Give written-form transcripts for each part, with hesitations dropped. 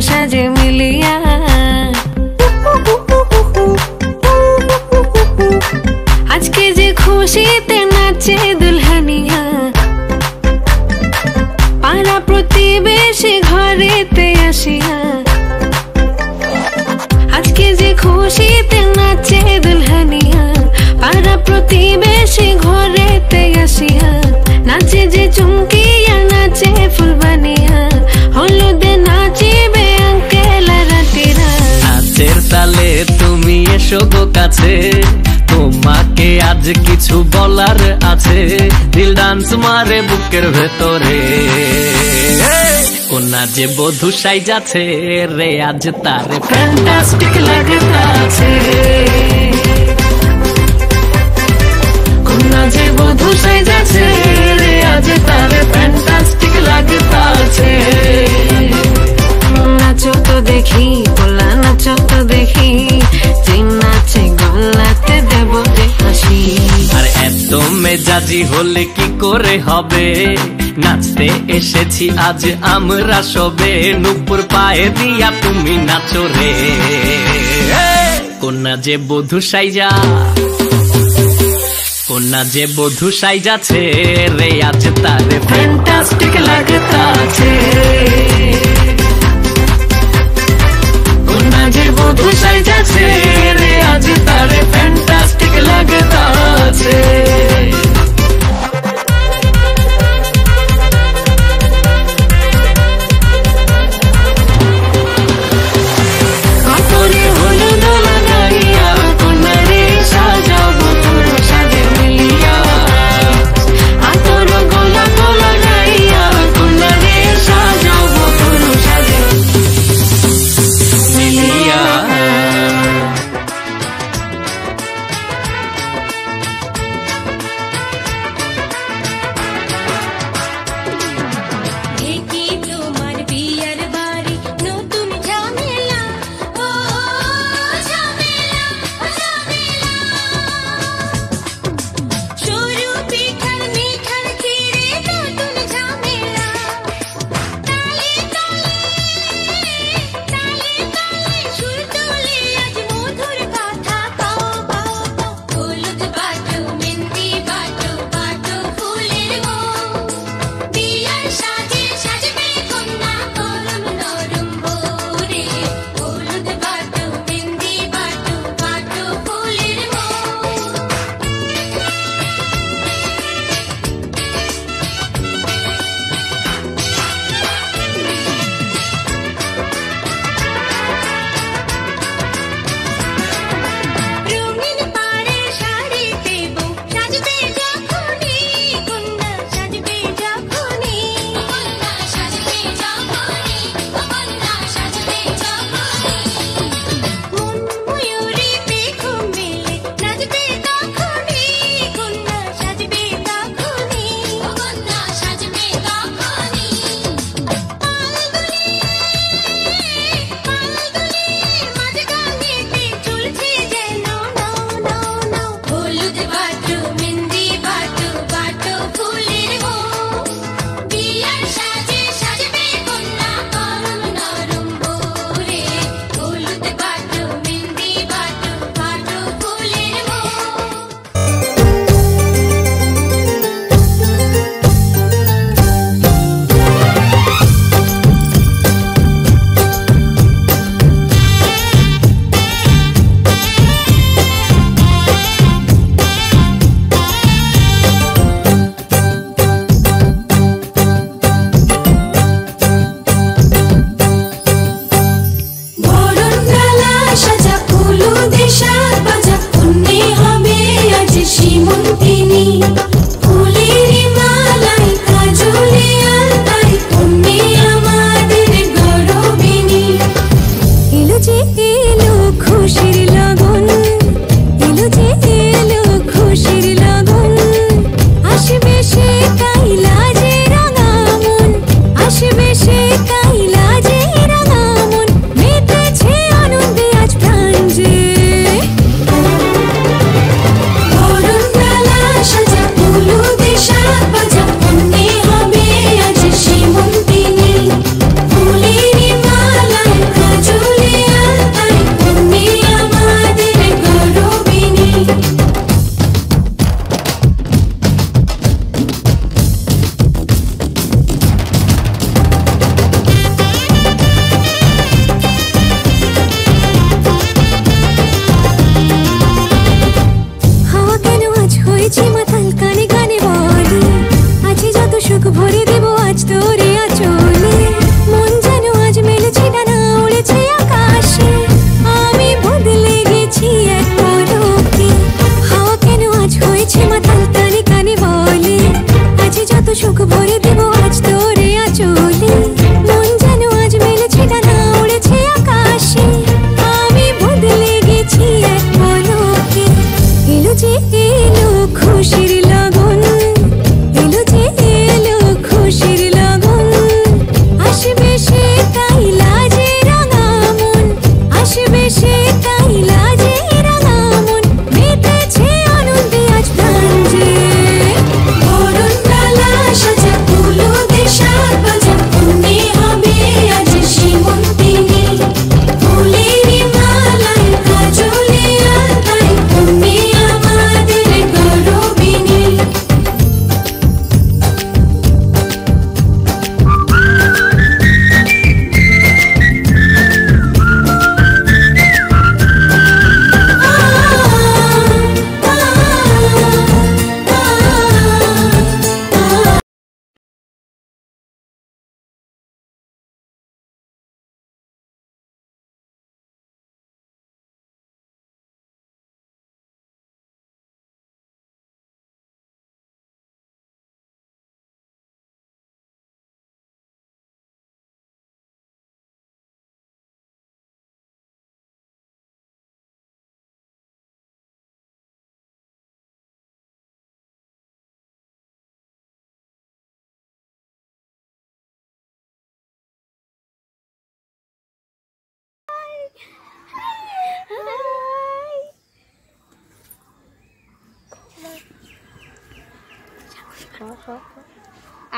সাজে মিলিয়া। আজকে যে খুশিতে নাচে দুলহানিয়া, পাড়া প্রতিবেশী ঘরেতে আসিয়া। আজকে যে খুশিতে নাচে দুলহানিয়া, পাড়া প্রতিবেশী ঘরেতে আসিয়া। নাচে যে চুমকিয়া নাচে ফুলবানিয়া, হলুদে নাচিবে আঙ্কেল আর আন্টিরা। নাচের তালে তুমি এসো গো কাছে, তোমাকে আজ কিছু বলার আছে। দিল ডান্স মারে বুকের ভেতরে, কোনা যে বধূ সাইজাছে রে আজ তারে ফ্যান্টাস্টিক লাগতাছে। কোনা যে বধূ সাইজাছে রে আজ তারে ফ্যান্টাস্টিক লাগতাছে। নাচো তো দেখি পোলা, নাচো তো দেখি, যে নাচে গলাতে দেব যে হাসি। আর এত মেজাজি হলে কি করে হবে, নাচতে এসেছি আজ আমরা সবে। নুপুর পায়ে দিয়া তুমি নাচো রে, কোনা যে বধূ সাইজা, কোনা যে বধূ সাইজাছে রে আজ তারে ফ্যান্টাস্টিক লাগতাছে। কোনা যে বধূ সাইজাছে রে আজ তারে ফ্যান্টাস্টিক লাগতাছে।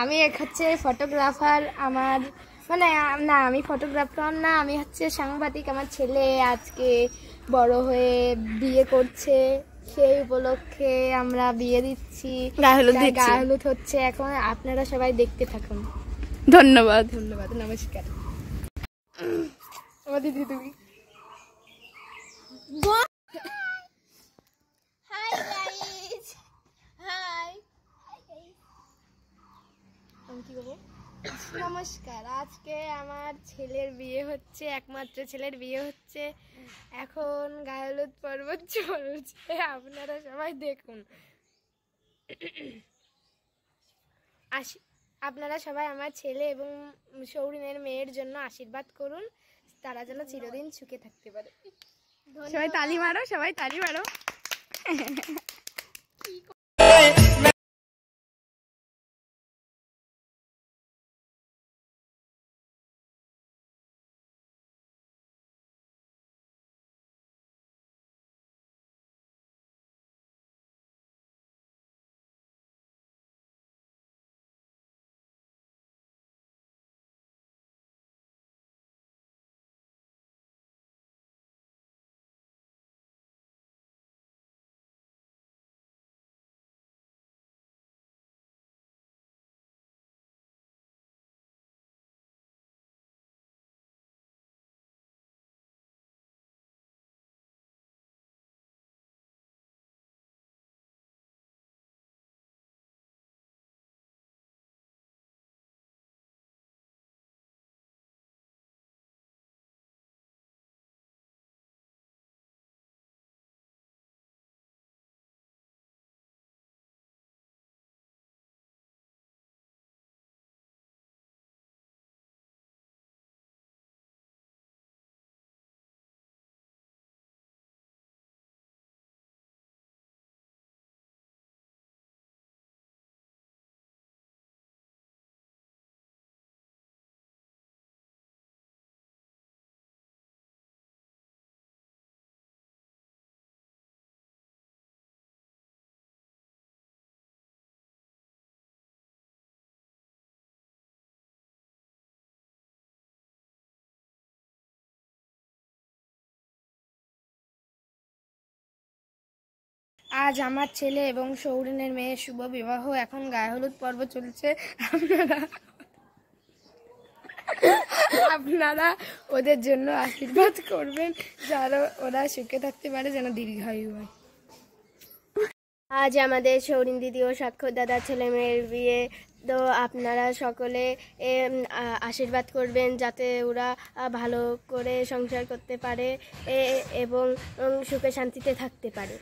আমি হচ্ছে ফটোগ্রাফার। আমার মানে না, আমি ফটোগ্রাফার না, আমি হচ্ছে সাংবাদিক। আমার ছেলে আজকে বড় হয়ে বিয়ে করছে, সেই উপলক্ষে আমরা বিয়ে দিচ্ছি, গায়ে হলুদ হচ্ছে এখন। আপনারা সবাই দেখতে থাকুন। ধন্যবাদ। ধন্যবাদ, নমস্কার। আমার দিদি, তুমি হাই গাইস, হাই। আমি কি বলবো? নমস্কার। আজকে আমার ছেলের বিয়ে হচ্ছে, একমাত্র ছেলের বিয়ে হচ্ছে। এখন গায়ে হলুদ পর্ব চলছে, আপনারা সবাই দেখুন। আপনারা সবাই আমার ছেলে এবং সৌরিনের মেয়ের জন্য আশীর্বাদ করুন, তারা যেন চিরদিন সুখে থাকতে পারে। সবাই তালি মারো, সবাই তালি মারো। আজ আমার ছেলে এবং সৌরিনের মেয়ের শুভ বিবাহ। এখন গায়ে হলুদ পর্ব চলছে। আপনারা ওদের জন্য আশীর্বাদ করবেন, যেন ওরা সুখে থাকতে পারে, যেন দীর্ঘায়ু হয়। আজ আমাদের সৌরিন দিদি ও সাক্ষর দাদার ছেলে মেয়ের বিয়ে, তো আপনারা সকলে আশীর্বাদ করবেন যাতে ওরা ভালো করে সংসার করতে পারে এবং সুখে শান্তিতে থাকতে পারে।